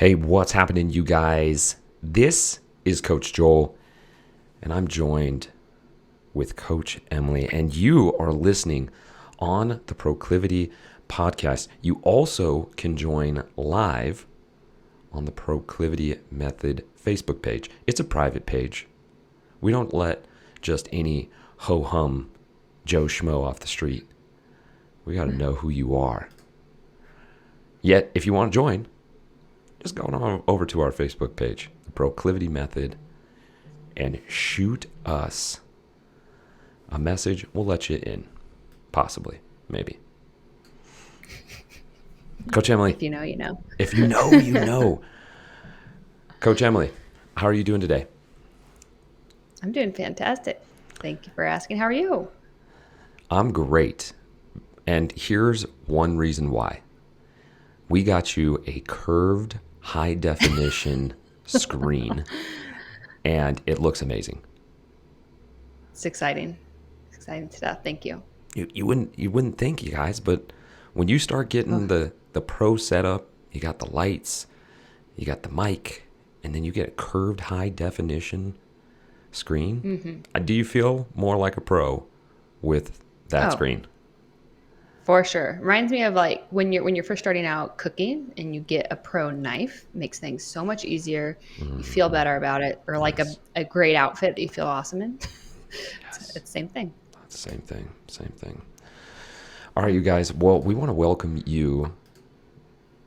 Hey, what's happening, you guys? This is Coach Joel, and I'm joined with Coach Emily, and you are listening on the Proclivity podcast. You also can join live on the Proclivity Method Facebook page. It's a private page. We don't let just any ho-hum Joe Schmo off the street. We got to know who you are. Yet, if you want to join, just go on over to our Facebook page, the Proclivity Method, and shoot us a message. We'll let you in. Possibly. Maybe. Coach Emily. If you know, you know. If you know, you know. Coach Emily, how are you doing today? I'm doing fantastic. Thank you for asking. How are you? I'm great. And here's one reason why. We got you a curved high definition screen, and it looks amazing. It's exciting. Exciting stuff. Thank you. You wouldn't think, you guys, but when you start getting the pro setup, you got the lights, you got the mic, and then you get a curved high definition screen. Do you feel more like a pro with that screen? For sure. Reminds me of like when you're first starting out cooking and you get a pro knife, makes things so much easier. You feel better about it. Or like a great outfit that you feel awesome in. It's the same thing. Same thing. All right, you guys. Well, we want to welcome you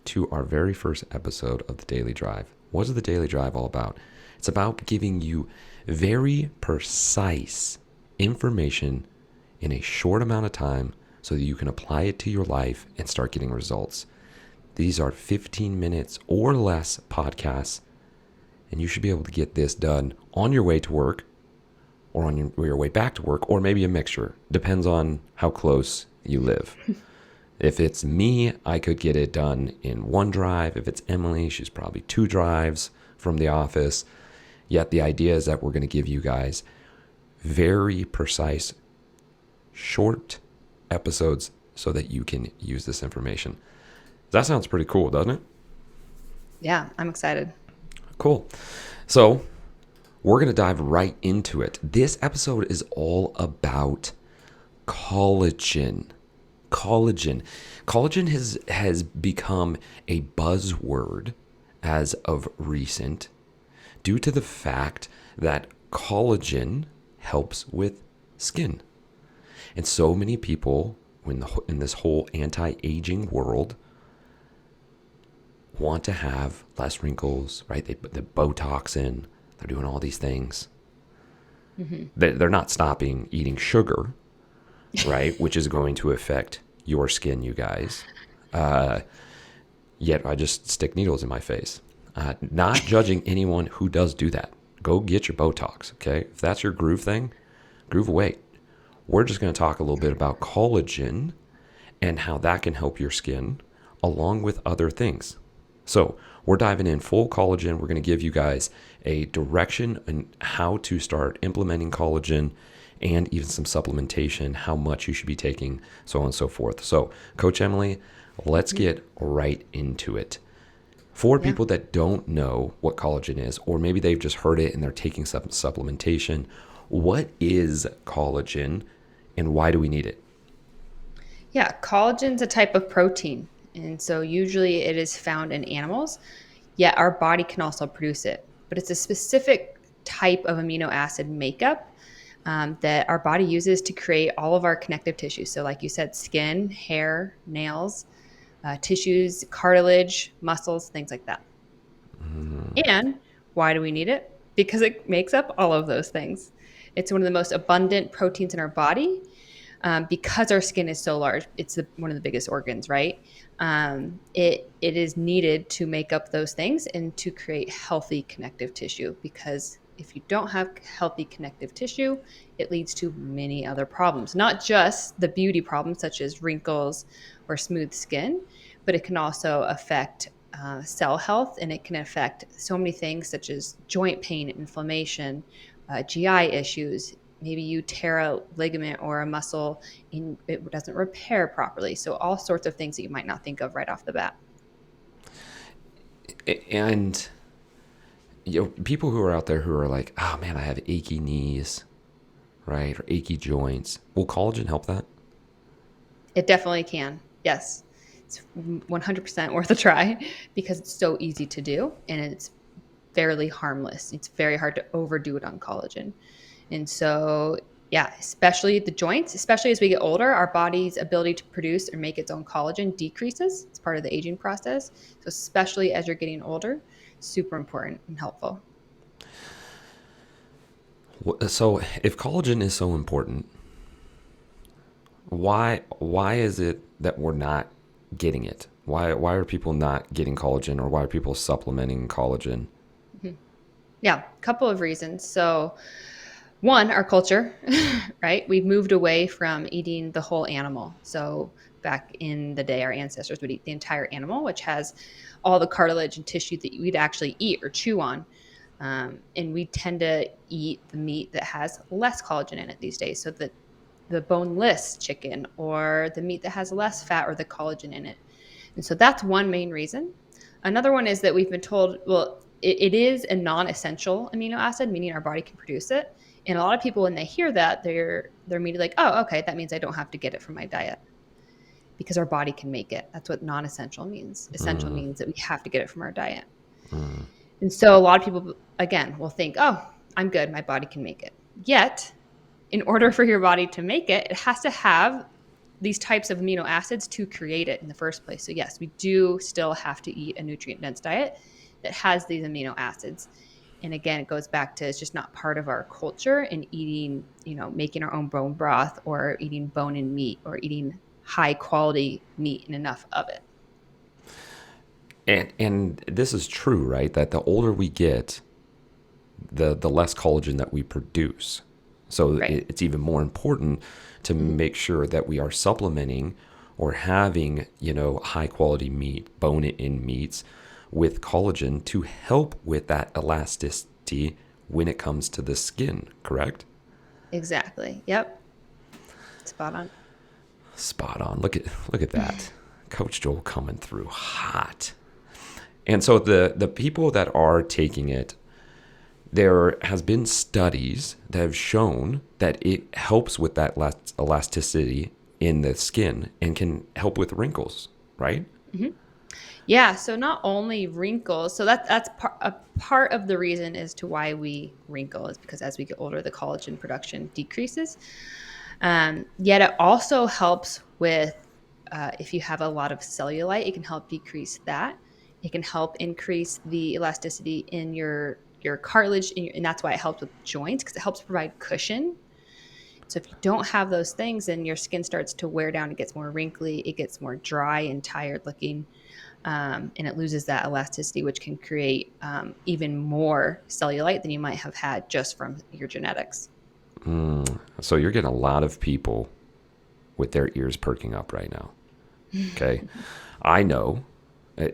to our very first episode of the Daily Drive. What is the Daily Drive all about? It's about giving you very precise information in a short amount of time so that you can apply it to your life and start getting results. These are 15 minutes or less podcasts, and you should be able to get this done on your way to work or on your way back to work, or maybe a mixture. Depends on how close you live. If it's me, I could get it done in one drive. If it's Emily, she's probably 2 drives from the office. Yet the idea is that we're going to give you guys very precise, short episodes so that you can use this information. That sounds pretty cool, doesn't it? Yeah, I'm excited. Cool. So we're going to dive right into it. This episode is all about collagen. Collagen has become a buzzword as of recent due to the fact that collagen helps with skin. And so many people in this whole anti-aging world want to have less wrinkles, right? They put the Botox in. They're doing all these things. They're not stopping eating sugar, right? Which is going to affect your skin, you guys. Yet I just stick needles in my face. Not judging anyone who does do that. Go get your Botox, okay? If that's your groove thing, groove away. We're just going to talk a little bit about collagen and how that can help your skin along with other things. So we're diving in full collagen. We're going to give you guys a direction on how to start implementing collagen and even some supplementation, how much you should be taking, so on and so forth. So Coach Emily, let's get right into it. For people that don't know what collagen is, or maybe they've just heard it and they're taking some supplementation, what is collagen and why do we need it? Yeah, collagen's a type of protein. And so usually it is found in animals, yet our body can also produce it. But it's a specific type of amino acid makeup that our body uses to create all of our connective tissues. So like you said, skin, hair, nails, tissues, cartilage, muscles, things like that. And why do we need it? Because it makes up all of those things. It's one of the most abundant proteins in our body. Because our skin is so large, it's one of the biggest organs, right? It is needed to make up those things and to create healthy connective tissue. Because if you don't have healthy connective tissue, it leads to many other problems, not just the beauty problems such as wrinkles or smooth skin, but it can also affect cell health, and it can affect so many things such as joint pain, inflammation, GI issues. Maybe you tear a ligament or a muscle and it doesn't repair properly. So all sorts of things that you might not think of right off the bat. And people who are out there who are like, oh man, I have achy knees, right? Or achy joints. Will collagen help that? It definitely can. Yes. It's 100% worth a try because it's so easy to do and it's fairly harmless. It's very hard to overdo it on collagen. And so, yeah, especially the joints, especially as we get older, our body's ability to produce or make its own collagen decreases. It's part of the aging process. So, especially as you're getting older, super important and helpful. So if collagen is so important, why is it that we're not getting it? Why are people not getting collagen, or why are people supplementing collagen? Mhm. Yeah, a couple of reasons. So, one, our culture, right? We've moved away from eating the whole animal. So, back in the day, our ancestors would eat the entire animal, which has all the cartilage and tissue that we'd actually eat or chew on. And we tend to eat the meat that has less collagen in it these days. So, the boneless chicken or the meat that has less fat or the collagen in it. And so that's one main reason. Another one is that we've been told, well, it is a non-essential amino acid, meaning our body can produce it. And a lot of people, when they hear that, they're immediately like, oh, okay, that means I don't have to get it from my diet because our body can make it. That's what non-essential means. Essential Mm, means that we have to get it from our diet. mm, And so a lot of people, again, will think, oh, I'm good. My body can make it. Yet, in order for your body to make it, it has to have these types of amino acids to create it in the first place. So yes, we do still have to eat a nutrient dense diet that has these amino acids. And again, it goes back to it's just not part of our culture in eating, making our own bone broth or eating bone and meat or eating high quality meat and enough of it. and this is true, right? That the older we get, the less collagen that we produce. So Right. it's even more important to Mm-hmm. make sure that we are supplementing or having, high quality meat, bone in meats with collagen to help with that elasticity when it comes to the skin, correct? Exactly. Yep. Spot on. Spot on. Look at that. Coach Joel coming through hot. And so the people that are taking it, there has been studies that have shown that it helps with that elasticity in the skin and can help with wrinkles, right? Mhm. Yeah, so not only wrinkles, so a part of the reason as to why we wrinkle is because as we get older, the collagen production decreases. Yet it also helps with if you have a lot of cellulite, it can help decrease that. It can help increase the elasticity in your cartilage, and that's why it helps with joints because it helps provide cushion. So if you don't have those things, then your skin starts to wear down. It gets more wrinkly. It gets more dry and tired looking, and it loses that elasticity, which can create even more cellulite than you might have had just from your genetics. So you're getting a lot of people with their ears perking up right now. Okay. I know.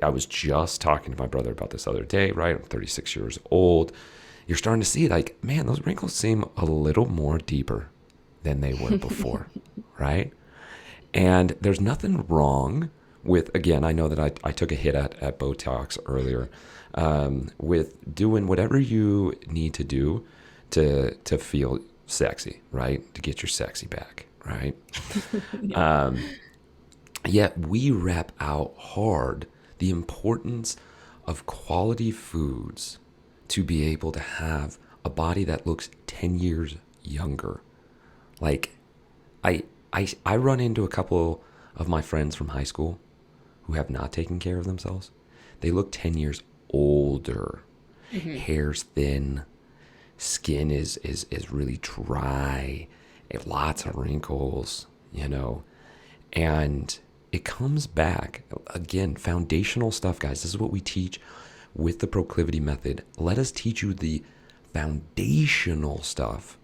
I was just talking to my brother about this other day, right? I'm 36 years old. You're starting to see, like, man, those wrinkles seem a little more deeper than they were before, right? And there's nothing wrong with, again, I know that I took a hit at Botox earlier, with doing whatever you need to do to feel sexy, right? To get your sexy back, right? Yeah. Yet we rep out hard the importance of quality foods to be able to have a body that looks 10 years younger. Like, I run into a couple of my friends from high school who have not taken care of themselves. They look 10 years older. Hmm. Hair's thin, skin is really dry, lots of wrinkles. And it comes back again, foundational stuff, guys. This is what we teach with the Proclivity method. Let us teach you the foundational stuff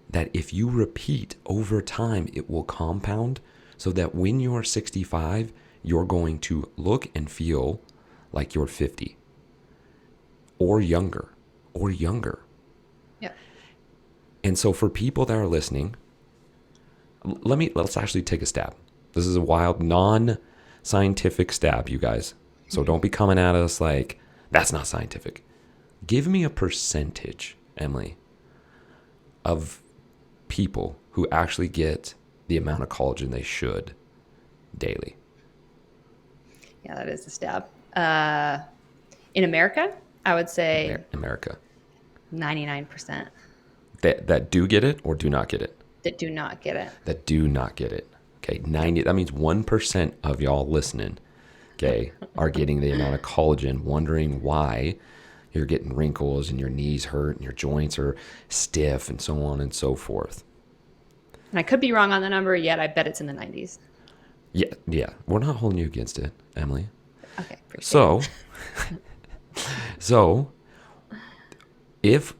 that if you repeat over time, it will compound so that when you're 65, you're going to look and feel like you're 50 or younger or younger. Yeah. And so for people that are listening, let's actually take a stab. This is a wild, non-scientific stab, you guys. So don't be coming at us like, That's not scientific. Give me a percentage, Emily, of people who actually get the amount of collagen they should daily. Yeah, that is a stab. In America, I would say America. 99% That do get it or do not get it? that do not get it. That do not get it. Okay, Yep. 90, that means 1% of y'all listening, okay, are getting the amount of collagen, wondering why you're getting wrinkles and your knees hurt and your joints are stiff and so on and so forth. And I could be wrong on the number, yet I bet it's in the 90s. Yeah, yeah. We're not holding you against it, Emily. Okay, appreciate So, it. so if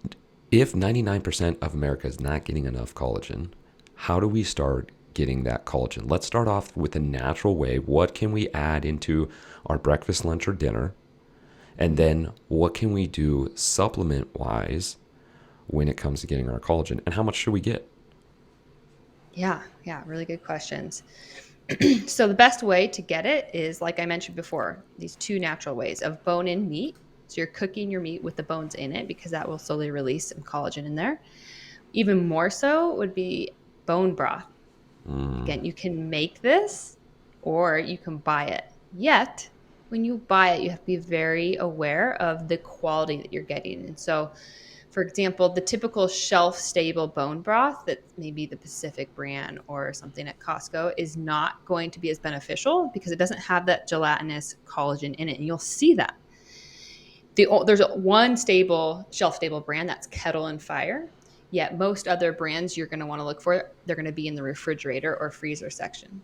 99% of America is not getting enough collagen, how do we start getting that collagen? Let's start off with a natural way. What can we add into our breakfast, lunch, or dinner? And then what can we do supplement wise when it comes to getting our collagen? And how much should we get? Yeah, really good questions. So the best way to get it is, like I mentioned before, these two natural ways of bone-in meat. So you're cooking your meat with the bones in it because that will slowly release some collagen in there. Even more so would be bone broth. Again, you can make this or you can buy it. Yet, when you buy it, you have to be very aware of the quality that you're getting. And so, for example, the typical shelf stable bone broth that maybe the Pacific brand or something at Costco is not going to be as beneficial because it doesn't have that gelatinous collagen in it. And you'll see that. There's one stable, shelf stable brand that's Kettle and Fire. Yet most other brands you're going to want to look for, they're going to be in the refrigerator or freezer section.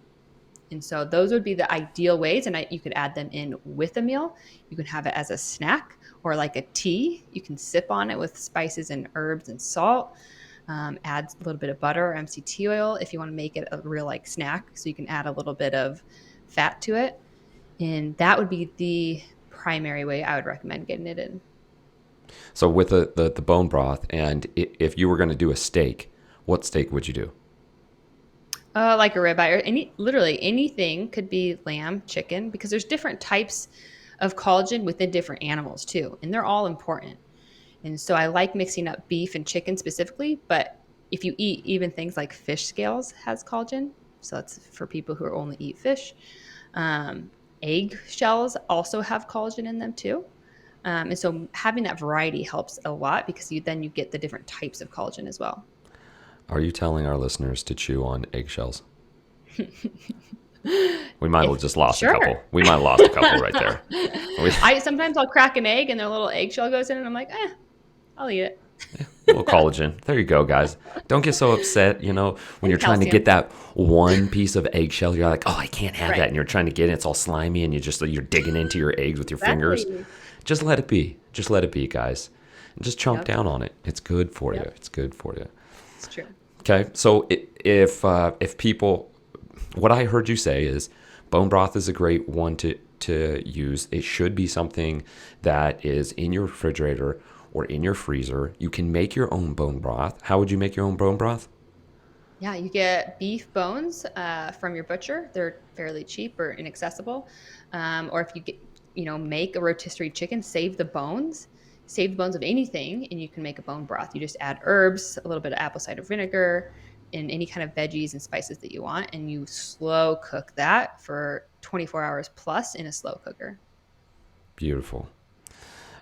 And so those would be the ideal ways. And you could add them in with a meal. You can have it as a snack or like a tea. You can sip on it with spices and herbs and salt. Add a little bit of butter or MCT oil if you want to make it a real like snack. So you can add a little bit of fat to it. And that would be the primary way I would recommend getting it in. So with the bone broth, and if you were going to do a steak, what steak would you do? Like a ribeye or literally anything could be lamb, chicken, because there's different types of collagen within different animals too, and they're all important. And so I like mixing up beef and chicken specifically, but if you eat even things like fish scales has collagen, so that's for people who only eat fish. Um, Egg shells also have collagen in them too. And so having that variety helps a lot because you get the different types of collagen as well. Are you telling our listeners to chew on eggshells? We might have just lost a Sure. couple. We might have lost a couple right there. Sometimes I'll crack an egg and their little eggshell goes in and I'm like, I'll eat it. A little collagen. There you go, guys. Don't get so upset, when you're trying to get that one piece of eggshell. You're like, oh, I can't have that. And you're trying to get it. It's all slimy and you're digging into your eggs with your fingers. Just let it be. Just let it be, guys. And just chomp down on it. It's good for you. It's good for you. It's true. Okay. So if people, what I heard you say is bone broth is a great one to use. It should be something that is in your refrigerator or in your freezer. You can make your own bone broth. How would you make your own bone broth? Yeah, you get beef bones from your butcher. They're fairly cheap or inaccessible. Or if you make a rotisserie chicken, save the bones of anything, and you can make a bone broth. You just add herbs, a little bit of apple cider vinegar, and any kind of veggies and spices that you want, and you slow cook that for 24 hours plus in a slow cooker. Beautiful.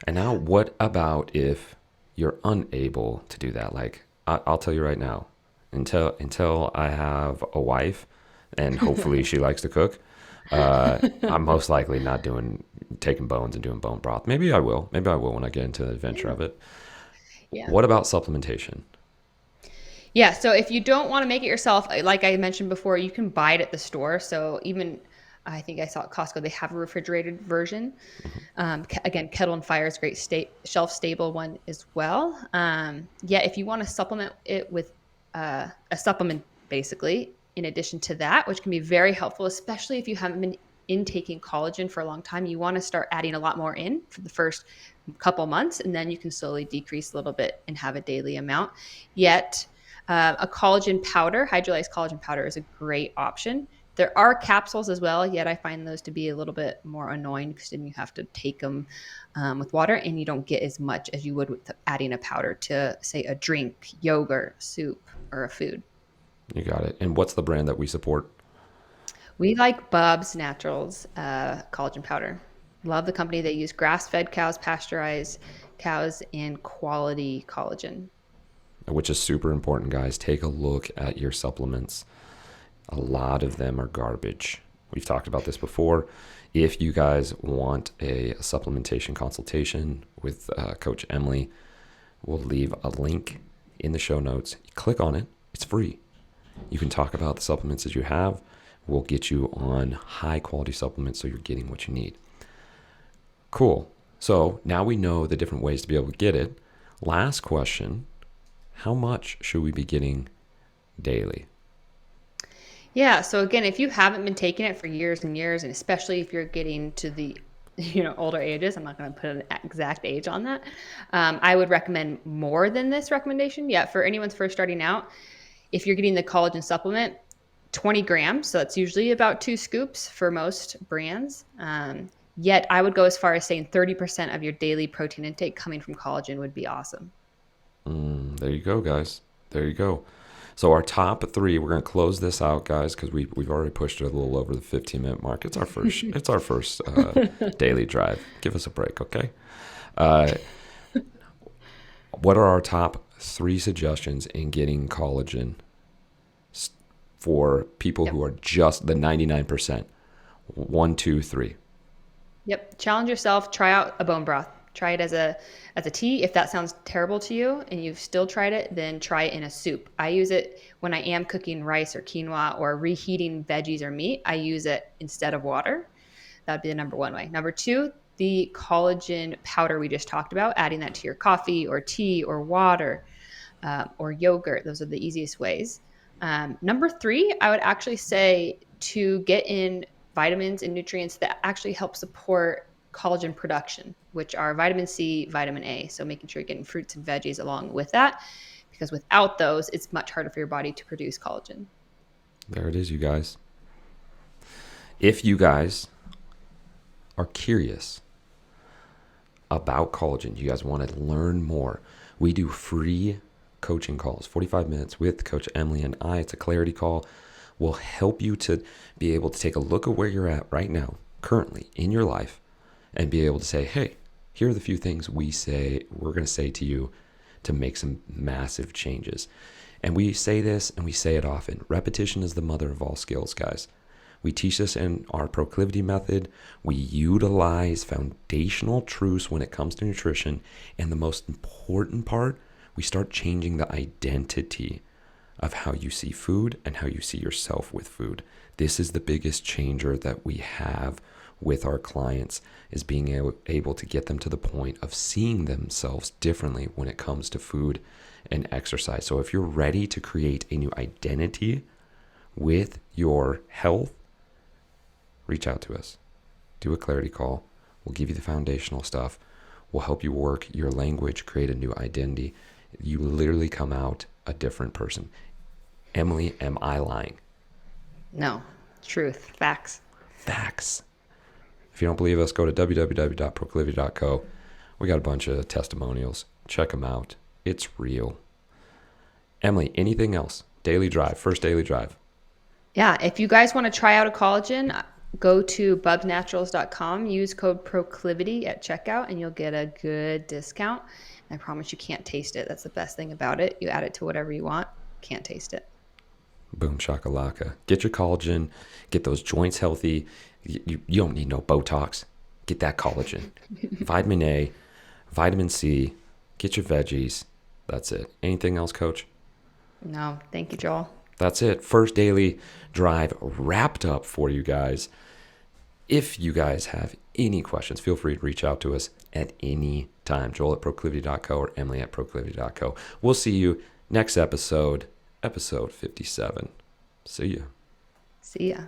And now, what about if you're unable to do that? Like, I'll tell you right now, until I have a wife, and hopefully she likes to cook, I'm most likely not taking bones and doing bone broth. Maybe I will. Maybe I will when I get into the adventure of it. Yeah. What about supplementation? Yeah. So if you don't want to make it yourself, like I mentioned before, you can buy it at the store. So even I think I saw at Costco, they have a refrigerated version. Again, Kettle and Fire is a great shelf stable one as well. If you want to supplement it with a supplement, basically, in addition to that, which can be very helpful, especially if you haven't been intaking collagen for a long time, you want to start adding a lot more in for the first couple months, and then you can slowly decrease a little bit and have a daily amount. Yet a collagen powder, hydrolyzed collagen powder, is a great option. There are capsules as well, yet I find those to be a little bit more annoying because then you have to take them with water and you don't get as much as you would with adding a powder to, say, a drink, yogurt, soup, or a food. You got it. And what's the brand that we support? We like Bub's Naturals collagen powder. Love the company. They use grass-fed cows, pasteurized cows, and quality collagen. Which is super important, guys. Take a look at your supplements. A lot of them are garbage. We've talked about this before. If you guys want a supplementation consultation with Coach Emily, we'll leave a link in the show notes. You click on it. It's free. You can talk about the supplements that you have. We'll get you on high quality supplements so you're getting what you need. Cool. So now we know the different ways to be able to get it. Last question. How much should we be getting daily? Yeah. So again, if you haven't been taking it for years and years, and especially if you're getting to the older ages, I'm not going to put an exact age on that. I would recommend more than this recommendation. Yeah, for anyone's first starting out, if you're getting the collagen supplement, 20 grams. So that's usually about 2 scoops for most brands. Yet I would go as far as saying 30% of your daily protein intake coming from collagen would be awesome. There you go, guys. There you go. So our top 3, we're going to close this out, guys, because we've already pushed it a little over the 15-minute mark. It's our first daily drive. Give us a break, okay? What are our top 3 suggestions in getting collagen for people who are just the 99%? 1, 2, 3. Yep. Challenge yourself. Try out a bone broth. Try it as a tea. If that sounds terrible to you and you've still tried it, then try it in a soup. I use it when I am cooking rice or quinoa or reheating veggies or meat. I use it instead of water. That'd be the number 1 way. Number 2, the collagen powder we just talked about, adding that to your coffee or tea or water or yogurt. Those are the easiest ways. Number 3, I would actually say to get in vitamins and nutrients that actually help support collagen production, which are vitamin C, vitamin A. So making sure you're getting fruits and veggies along with that, because without those, it's much harder for your body to produce collagen. There it is, you guys. If you guys are curious about collagen, you guys want to learn more, we do free coaching calls, 45 minutes with Coach Emily and I. It's a clarity call. We'll help you to be able to take a look at where you're at right now, currently in your life, and be able to say, hey, here are the few things we're going to say to you to make some massive changes. And we say this and we say it often. Repetition is the mother of all skills, guys. We teach this in our Proclivity method. We utilize foundational truths when it comes to nutrition. And the most important part, we start changing the identity of how you see food and how you see yourself with food. This is the biggest changer that we have with our clients, is being able to get them to the point of seeing themselves differently when it comes to food and exercise. So if you're ready to create a new identity with your health, reach out to us. Do a clarity call. We'll give you the foundational stuff. We'll help you work your language, create a new identity. You literally come out a different person. Emily, am I lying? No. Truth. Facts. Facts. If you don't believe us, go to www.proclivity.co. We got a bunch of testimonials. Check them out. It's real. Emily, anything else? Daily drive, first daily drive. Yeah. If you guys want to try out a collagen, go to bubsnaturals.com, use code Proclivity at checkout, and you'll get a good discount. And I promise you can't taste it. That's the best thing about it. You add it to whatever you want. Can't taste it. Boom shakalaka. Get your collagen. Get those joints healthy. You don't need no Botox. Get that collagen. Vitamin A, vitamin C. Get your veggies. That's it. Anything else, Coach? No. Thank you, Joel. That's it. First daily drive wrapped up for you guys. If you guys have any questions, feel free to reach out to us at any time. Joel at proclivity.co or Emily at proclivity.co. We'll see you next episode 57. See ya. See ya.